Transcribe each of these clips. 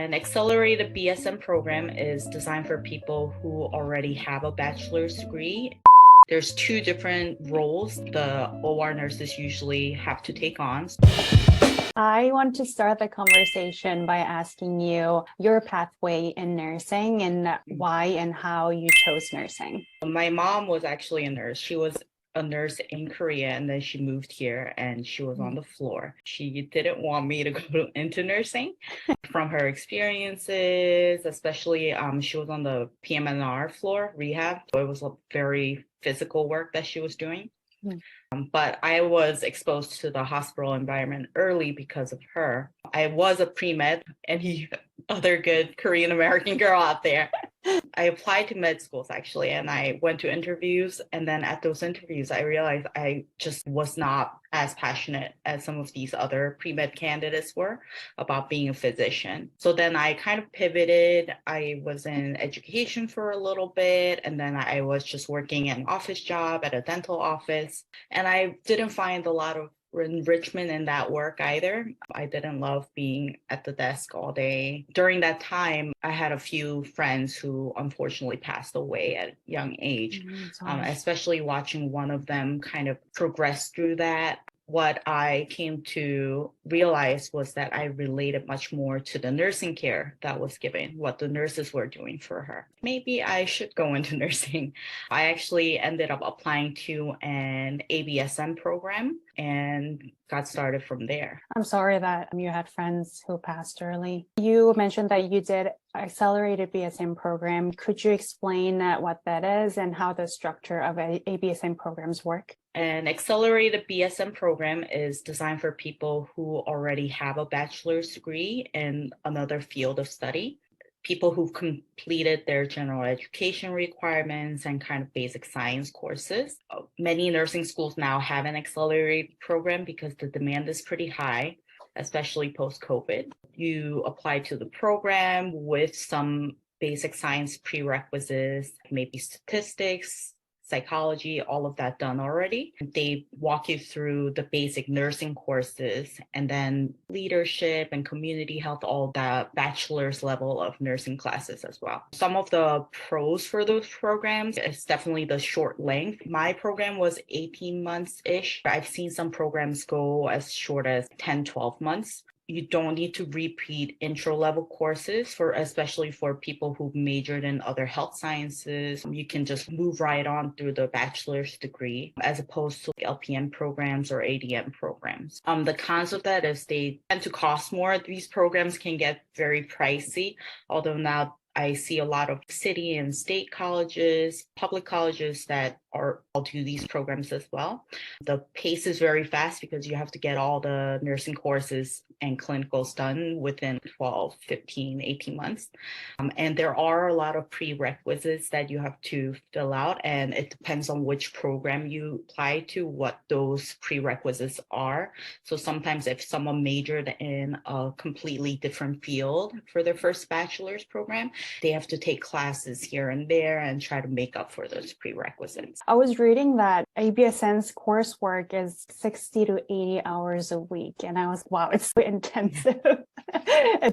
An accelerated BSN program is designed for people who already have a bachelor's degree. There's two different roles the OR nurses usually have to take on. I want to start the conversation by asking you your pathway in nursing and why and how you chose nursing. My mom was actually a nurse. She was a nurse in Korea and then she moved here and she was on the floor. She didn't want me to go into nursing. From her experiences, especially she was on the PM&R floor, rehab. So it was a very physical work that she was doing. But I was exposed to the hospital environment early because of her. I was a pre-med, any other good Korean American girl out there. I applied to med schools actually, and I went to interviews. And then at those interviews, I realized I just was not as passionate as some of these other pre-med candidates were about being a physician. So then I kind of pivoted. I was in education for a little bit, and then I was just working an office job at a dental office. And I didn't find a lot of enrichment in that work either. I didn't love being at the desk all day. During that time, I had a few friends who unfortunately passed away at a young age, especially watching one of them kind of progress through that. What I came to realize was that I related much more to the nursing care that was given, what the nurses were doing for her. Maybe I should go into nursing. I actually ended up applying to an ABSN program and got started from there. I'm sorry that you had friends who passed early. You mentioned that you did accelerated BSN program. Could you explain what that is and how the structure of ABSN programs work? An accelerated BSN program is designed for people who already have a bachelor's degree in another field of study. People who've completed their general education requirements and kind of basic science courses. Many nursing schools now have an accelerated program because the demand is pretty high, especially post-COVID. You apply to the program with some basic science prerequisites, maybe statistics, psychology, all of that done already. They walk you through the basic nursing courses and then leadership and community health, all that bachelor's level of nursing classes as well. Some of the pros for those programs is definitely the short length. My program was 18 months-ish. I've seen some programs go as short as 10, 12 months. You don't need to repeat intro level courses especially for people who majored in other health sciences. You can just move right on through the bachelor's degree as opposed to LPN programs or ADM programs. The cons of that is they tend to cost more. These programs can get very pricey, although now I see a lot of city and state colleges, public colleges that all do these programs as well. The pace is very fast because you have to get all the nursing courses and clinicals done within 12, 15, 18 months. And there are a lot of prerequisites that you have to fill out, and it depends on which program you apply to, what those prerequisites are. So sometimes if someone majored in a completely different field for their first bachelor's program, they have to take classes here and there and try to make up for those prerequisites. I was reading that ABSN's coursework is 60 to 80 hours a week. And I was, wow, it's so intensive.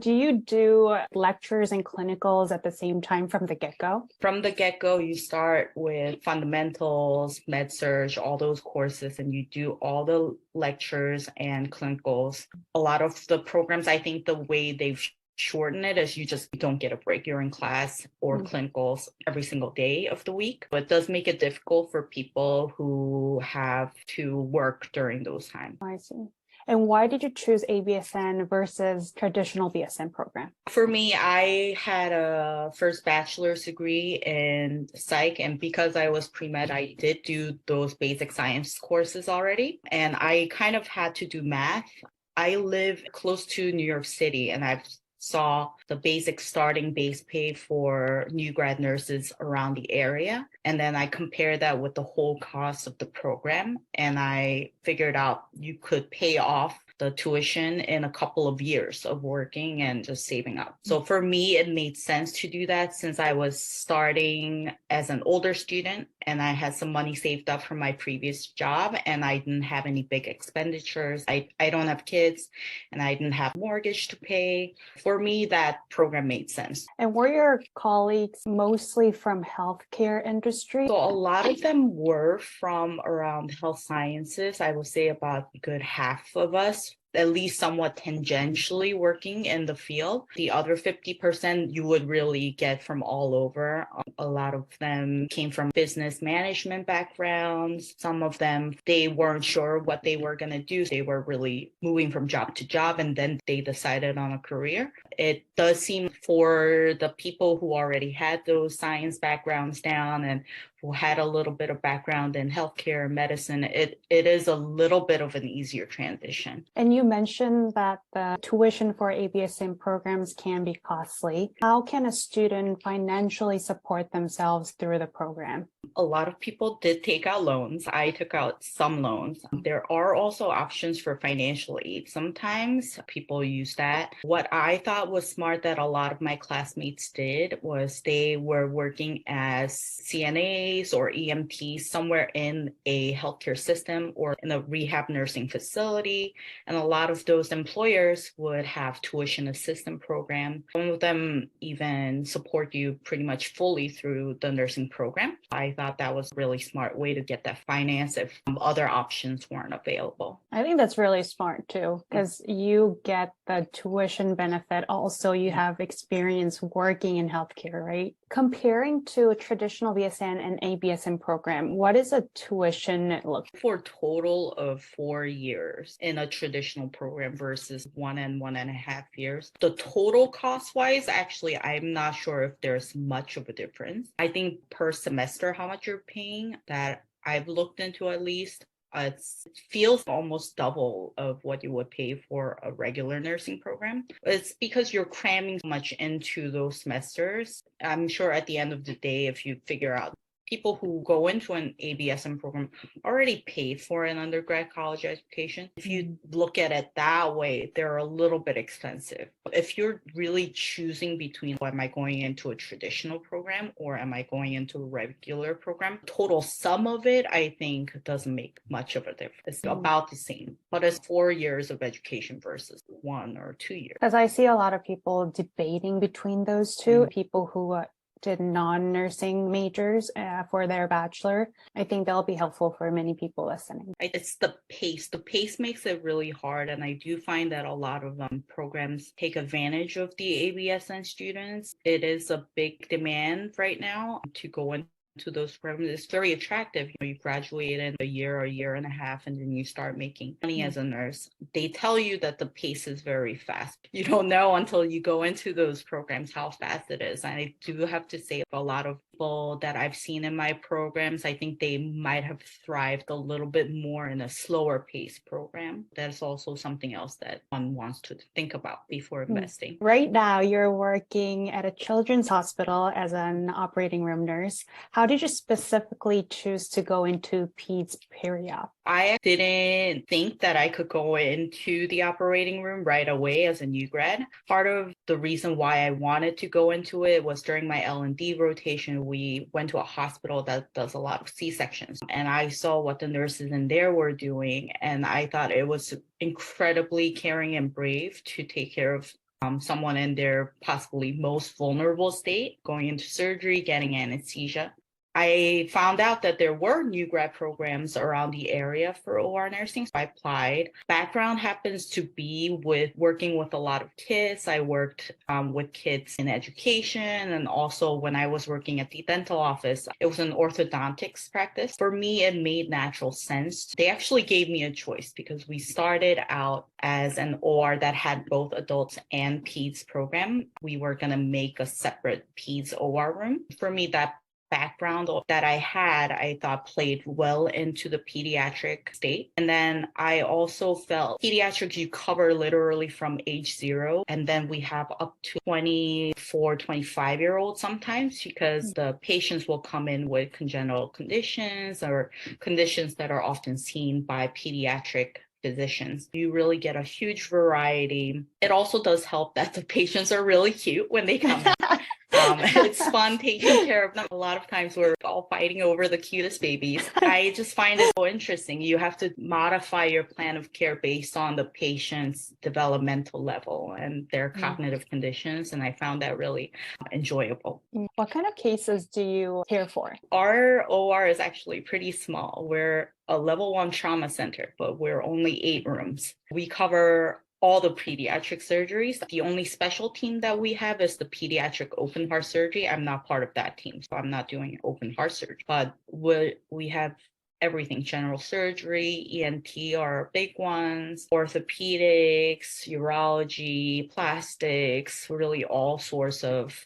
Do you do lectures and clinicals at the same time from the get-go? From the get-go, you start with fundamentals, med-surg, all those courses, and you do all the lectures and clinicals. A lot of the programs, I think the way they've shorten it as you just don't get a break. You're in class or clinicals every single day of the week, but it does make it difficult for people who have to work during those times. I see. And why did you choose ABSN versus traditional BSN program? For me, I had a first bachelor's degree in psych, and because I was pre-med, I did do those basic science courses already, and I kind of had to do math. I live close to New York City, and I've saw the basic starting base pay for new grad nurses around the area. And then I compared that with the whole cost of the program. And I figured out you could pay off the tuition in a couple of years of working and just saving up. So for me, it made sense to do that since I was starting as an older student and I had some money saved up from my previous job and I didn't have any big expenditures. I don't have kids and I didn't have mortgage to pay. For me, that program made sense. And were your colleagues mostly from healthcare industry? So a lot of them were from around health sciences. I would say about a good half of us, at least somewhat tangentially working in the field. The other 50% you would really get from all over. A lot of them came from business management backgrounds. Some of them, they weren't sure what they were going to do. They were really moving from job to job and then they decided on a career. It does seem for the people who already had those science backgrounds down and who had a little bit of background in healthcare and medicine, it is a little bit of an easier transition. And you mentioned that the tuition for ABSN programs can be costly. How can a student financially support themselves through the program? A lot of people did take out loans. I took out some loans. There are also options for financial aid. Sometimes people use that. What I thought was smart that a lot of my classmates did was they were working as CNAs or EMTs somewhere in a healthcare system or in a rehab nursing facility. And a lot of those employers would have tuition assistance program. Some of them even support you pretty much fully through the nursing program. I thought that was a really smart way to get that finance if other options weren't available. I think that's really smart too, because you get the tuition benefit. Also, you have experience working in healthcare, right? Comparing to a traditional BSN and ABSN program, what is a tuition look? For a total of 4 years in a traditional program versus 1.5 years. The total cost-wise, actually, I'm not sure if there's much of a difference. I think per semester, how much you're paying, that I've looked into at least, it feels almost double of what you would pay for a regular nursing program. It's because you're cramming so much into those semesters. I'm sure at the end of the day, if you figure out people who go into an ABSN program already paid for an undergrad college education. If you look at it that way, they're a little bit expensive. If you're really choosing between, am I going into a traditional program or am I going into a regular program, total sum of it, I think doesn't make much of a difference. It's about the same, but it's 4 years of education versus 1 or 2 years. Because I see a lot of people debating between those two, people who did non-nursing majors for their bachelor. I think that'll be helpful for many people listening. It's the pace. The pace makes it really hard. And I do find that a lot of programs take advantage of the ABSN students. It is a big demand right now to go into those programs. It's very attractive. You graduate in a year or a year and a half, and then you start making money as a nurse. They tell you that the pace is very fast. You don't know until you go into those programs how fast it is. And I do have to say, a lot of people that I've seen in my programs, I think they might have thrived a little bit more in a slower pace program. That's also something else that one wants to think about before investing. Right now, you're working at a children's hospital as an operating room nurse. How did you specifically choose to go into peds periop? I didn't think that I could go into the operating room right away as a new grad. Part of the reason why I wanted to go into it was during my L&D rotation, we went to a hospital that does a lot of C-sections. And I saw what the nurses in there were doing. And I thought it was incredibly caring and brave to take care of someone in their possibly most vulnerable state, going into surgery, getting anesthesia. I found out that there were new grad programs around the area for OR nursing. So I applied. Background happens to be with working with a lot of kids. I worked with kids in education. And also when I was working at the dental office, it was an orthodontics practice. For me, it made natural sense. They actually gave me a choice because we started out as an OR that had both adults and peds program. We were going to make a separate peds OR room. For me, that background that I had, I thought played well into the pediatric state. And then I also felt pediatrics, you cover literally from age 0. And then we have up to 24, 25-year-olds sometimes because the patients will come in with congenital conditions or conditions that are often seen by pediatric physicians. You really get a huge variety. It also does help that the patients are really cute when they come in. It's fun taking care of them. A lot of times we're all fighting over the cutest babies. I just find it so interesting. You have to modify your plan of care based on the patient's developmental level and their cognitive conditions. And I found that really enjoyable. What kind of cases do you care for? Our OR is actually pretty small. We're a level 1 trauma center, but we're only 8 rooms. We cover all the pediatric surgeries. The only special team that we have is the pediatric open heart surgery. I'm not part of that team, so I'm not doing open heart surgery. But we have everything: general surgery, ENT are big ones, orthopedics, urology, plastics, really all sorts of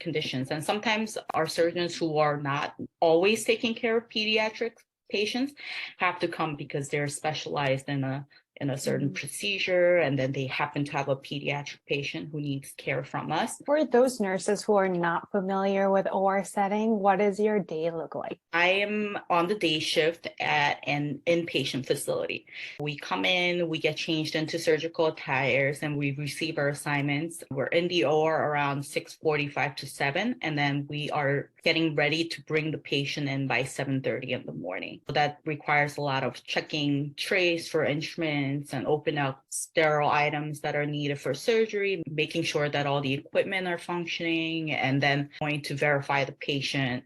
conditions. And sometimes our surgeons who are not always taking care of pediatric patients have to come because they're specialized in a certain procedure, and then they happen to have a pediatric patient who needs care from us. For those nurses who are not familiar with OR setting, what does your day look like? I am on the day shift at an inpatient facility. We come in, we get changed into surgical attires, and we receive our assignments. We're in the OR around 6:45 to 7, and then we are getting ready to bring the patient in by 7:30 in the morning. So that requires a lot of checking trays for instruments and open up sterile items that are needed for surgery, making sure that all the equipment are functioning, and then going to verify the patient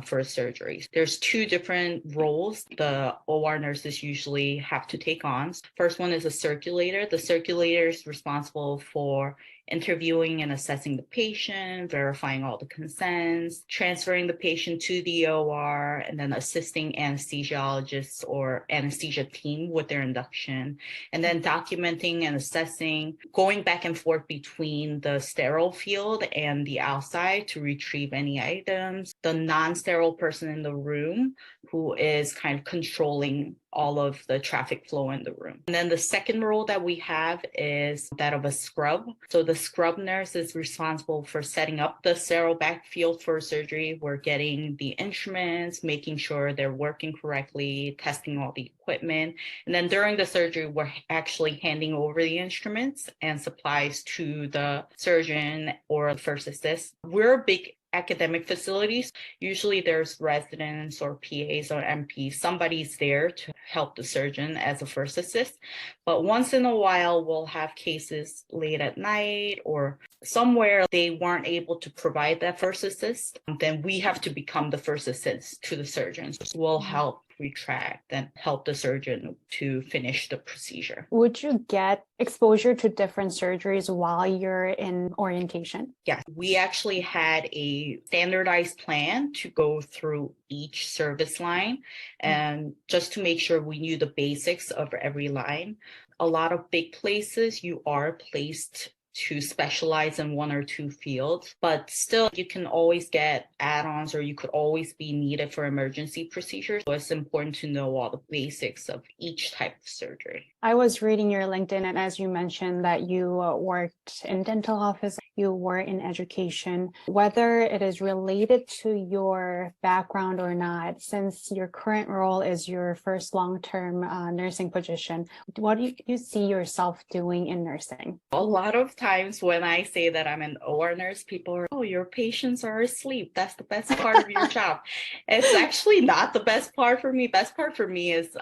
for surgery. There's 2 different roles the OR nurses usually have to take on. First one is a circulator. The circulator is responsible for interviewing and assessing the patient, verifying all the consents, transferring the patient to the OR, and then assisting anesthesiologists or anesthesia team with their induction, and then documenting and assessing, going back and forth between the sterile field and the outside to retrieve any items, the non-sterile person in the room who is kind of controlling all of the traffic flow in the room. And then the second role that we have is that of a scrub. So the scrub nurse is responsible for setting up the sterile backfield for surgery. We're getting the instruments, making sure they're working correctly, testing all the equipment. And then during the surgery, we're actually handing over the instruments and supplies to the surgeon or the first assist. We're a big academic facilities. Usually there's residents or PAs or MPs, somebody's there to help the surgeon as a first assist. But once in a while, we'll have cases late at night or somewhere they weren't able to provide that first assist. Then we have to become the first assist to the surgeons. We'll help retract and help the surgeon to finish the procedure. Would you get exposure to different surgeries while you're in orientation? Yes, we actually had a standardized plan to go through each service line and just to make sure we knew the basics of every line. A lot of big places, you are placed to specialize in 1 or 2 fields, but still you can always get add-ons or you could always be needed for emergency procedures. So it's important to know all the basics of each type of surgery. I was reading your LinkedIn, and as you mentioned that you worked in dental office, you were in education. Whether it is related to your background or not, since your current role is your first long-term nursing position, what do you see yourself doing in nursing? A lot of times when I say that I'm an OR nurse, people are, oh, your patients are asleep. That's the best part of your job. It's actually not the best part for me. Best part for me is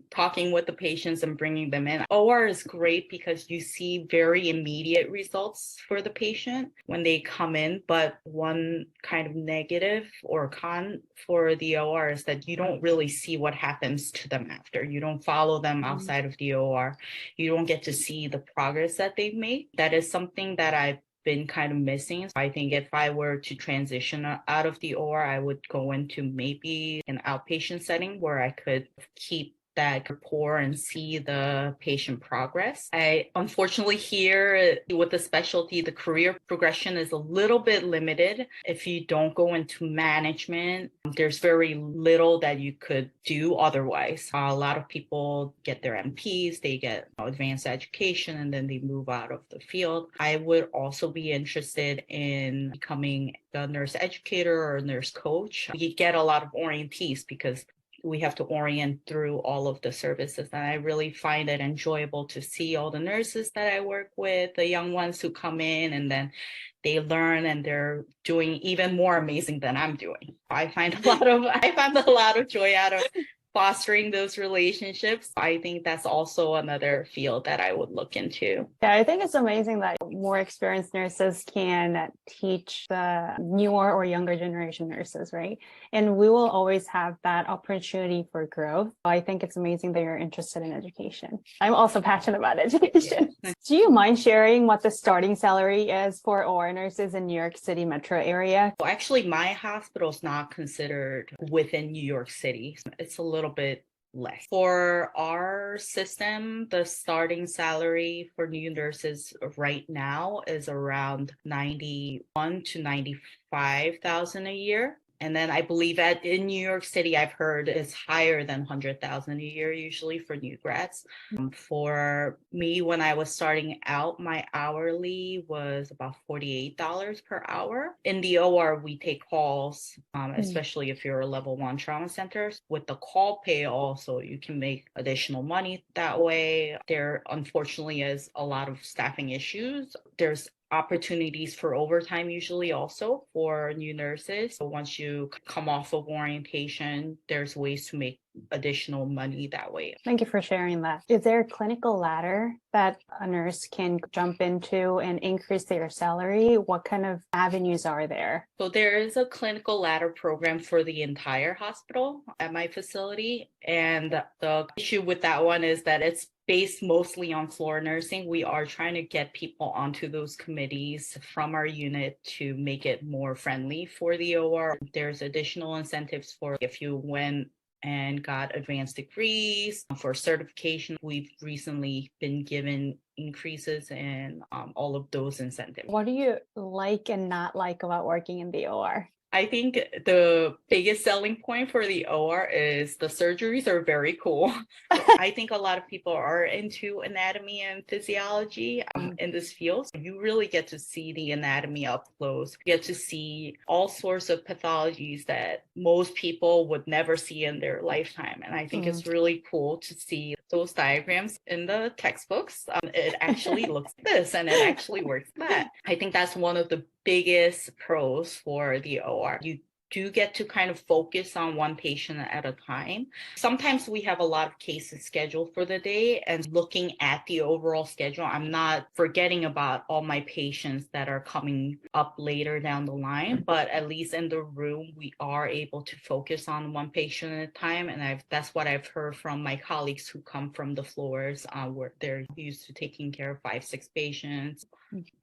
talking with the patients and bringing them in. OR is great because you see very immediate results for the patient when they come in. But one kind of negative or con for the OR is that you don't really see what happens to them after. You don't follow them outside of the OR. You don't get to see the progress that they've made. That is something that I've been kind of missing. I think if I were to transition out of the OR, I would go into maybe an outpatient setting where I could keep that rapport and see the patient progress. I unfortunately here with the specialty, the career progression is a little bit limited. If you don't go into management, there's very little that you could do otherwise. A lot of people get their MPs, they get advanced education, and then they move out of the field. I would also be interested in becoming a nurse educator or a nurse coach. You get a lot of orientees because we have to orient through all of the services. And I really find it enjoyable to see all the nurses that I work with, the young ones who come in and then they learn and they're doing even more amazing than I'm doing. I find a lot of joy out of fostering those relationships. I think that's also another field that I would look into. Yeah, I think it's amazing that more experienced nurses can teach the newer or younger generation nurses, right? And we will always have that opportunity for growth. I think it's amazing that you're interested in education. I'm also passionate about education. Yeah. Do you mind sharing what the starting salary is for OR nurses in New York City metro area? Well, actually, my hospital's not considered within New York City. It's a little bit less. For our system, the starting salary for new nurses right now is around 91 to 95,000 a year. And then I believe that in New York City, I've heard is higher than 100,000 a year usually for new grads. For me, when I was starting out, my hourly was about $48 per hour. In the OR, we take calls, especially if you're a level 1 trauma center. With the call pay also, you can make additional money that way. There unfortunately is a lot of staffing issues. There's opportunities for overtime usually also for new nurses. So once you come off of orientation, there's ways to make additional money that way. Thank you for sharing that. Is there a clinical ladder that a nurse can jump into and increase their salary? What kind of avenues are there? So there is a clinical ladder program for the entire hospital at my facility. And the issue with that one is that it's based mostly on floor nursing. We are trying to get people onto those committees from our unit to make it more friendly for the OR. There's additional incentives for if you went and got advanced degrees for certification. We've recently been given increases in all of those incentives. What do you like and not like about working in the OR? I think the biggest selling point for the OR is the surgeries are very cool. I think a lot of people are into anatomy and physiology in this field. You really get to see the anatomy up close. You get to see all sorts of pathologies that most people would never see in their lifetime. And I think it's really cool to see those diagrams in the textbooks. It actually looks like this and it actually works like that. I think that's one of the biggest pros for the OR. You do get to kind of focus on one patient at a time. Sometimes we have a lot of cases scheduled for the day, and looking at the overall schedule, I'm not forgetting about all my patients that are coming up later down the line, but at least in the room, we are able to focus on one patient at a time. And that's what I've heard from my colleagues who come from the floors where they're used to taking care of 5-6 patients.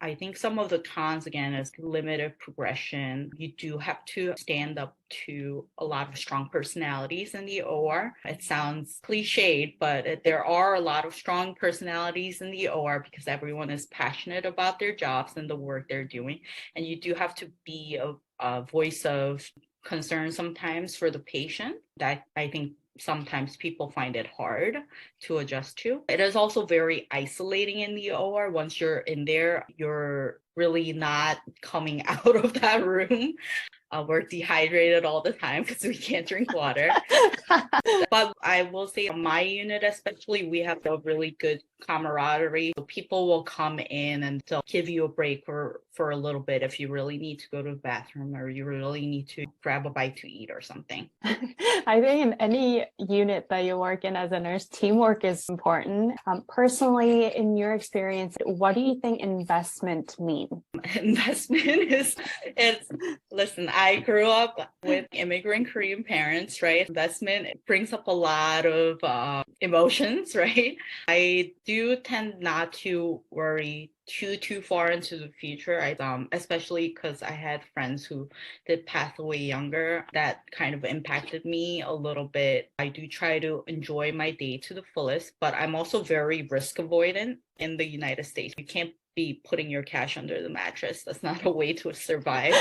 I think some of the cons, again, is limited progression. You do have to stand up to a lot of strong personalities in the OR. It sounds cliched, but there are a lot of strong personalities in the OR because everyone is passionate about their jobs and the work they're doing. And you do have to be a voice of concern sometimes for the patient. That I think sometimes people find it hard to adjust to. It is also very isolating in the OR. Once you're in there, you're really not coming out of that room. We're dehydrated all the time because we can't drink water. But I will say on my unit especially, we have a really good camaraderie. So people will come in and they'll give you a break for a little bit if you really need to go to the bathroom or you really need to grab a bite to eat or something. I think in any unit that you work in as a nurse, teamwork is important. Personally, in your experience, what do you think investment means? Investment listen, I grew up with immigrant Korean parents, right? Investment brings up a lot of emotions, right? I do tend not to worry too far into the future. Especially because I had friends who did pass away younger. That kind of impacted me a little bit. I do try to enjoy my day to the fullest, but I'm also very risk avoidant in the United States. You can't be putting your cash under the mattress. That's not a way to survive.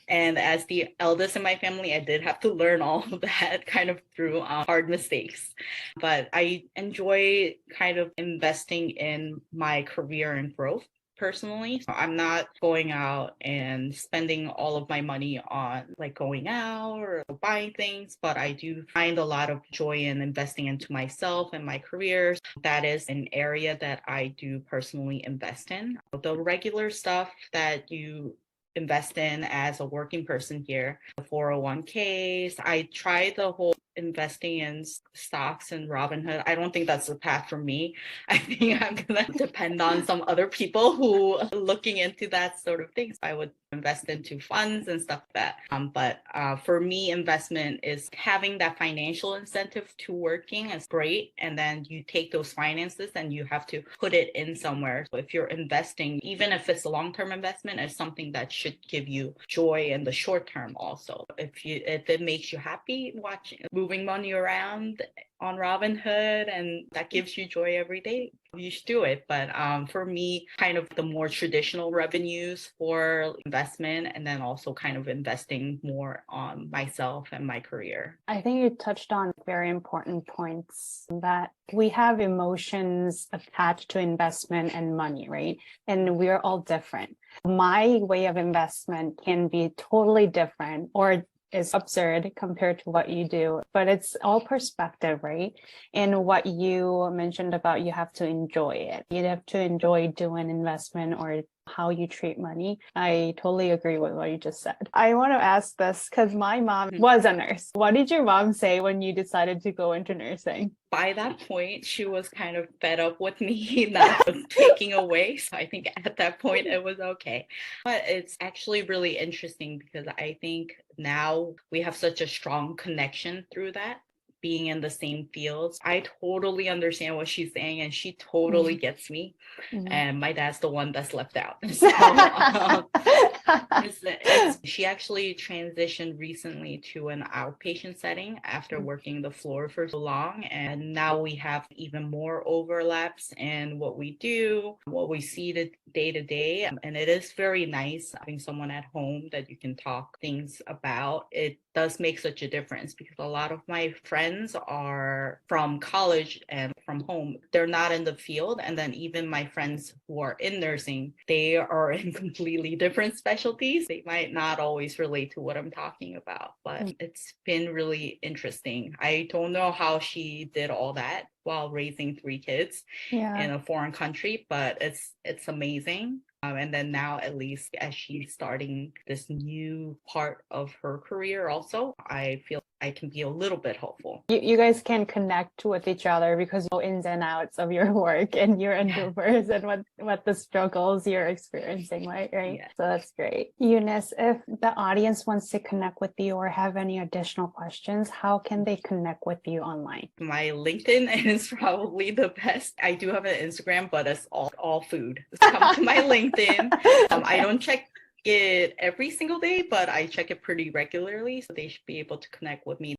And as the eldest in my family, I did have to learn all of that kind of through hard mistakes. But I enjoy kind of investing in my career and growth. personally. I'm not going out and spending all of my money on like going out or buying things, but I do find a lot of joy in investing into myself and my career. That is an area that I do personally invest in. The regular stuff that you invest in as a working person here, the 401ks. I tried the whole investing in stocks and Robinhood. I don't think that's the path for me. I think I'm gonna depend on some other people who are looking into that sort of things. I would invest into funds and stuff like that. But for me, investment is having that financial incentive to working is great. And then you take those finances and you have to put it in somewhere. So if you're investing, even if it's a long-term investment, it's something that should give you joy in the short term also. If it makes you happy watching moving money around on Robinhood and that gives you joy every day, you should do it. But for me, kind of the more traditional revenues for investment and then also kind of investing more on myself and my career. I think you touched on very important points that we have emotions attached to investment and money, right? And we're all different. My way of investment can be totally different or is absurd compared to what you do, but it's all perspective, right? And what you mentioned about you have to enjoy it. You have to enjoy doing investment or how you treat money. I totally agree with what you just said. I want to ask this because my mom was a nurse. What did your mom say when you decided to go into nursing? By that point, she was kind of fed up with me not taking away. So I think at that point it was okay. But it's actually really interesting because I think now we have such a strong connection through that. Being in the same fields, I totally understand what she's saying and she totally gets me. And my dad's the one that's left out. So she actually transitioned recently to an outpatient setting after working the floor for so long. And now we have even more overlaps in what we do, what we see day to day. And it is very nice having someone at home that you can talk things about. It does make such a difference because a lot of my friends are from college and from home. They're not in the field. And then even my friends who are in nursing, they are in completely different specialties. They might not always relate to what I'm talking about, but it's been really interesting. I don't know how she did all that while raising 3 kids in a foreign country, but it's amazing. And then now, at least as she's starting this new part of her career also, I feel I can be a little bit hopeful. You guys can connect with each other because you know ins and outs of your work and your endeavors and what the struggles you're experiencing, right? Yeah. So that's great. Eunice, if the audience wants to connect with you or have any additional questions, how can they connect with you online? My LinkedIn is probably the best. I do have an Instagram, but it's all food. Come to my LinkedIn. I don't check it every single day, but I check it pretty regularly, so they should be able to connect with me.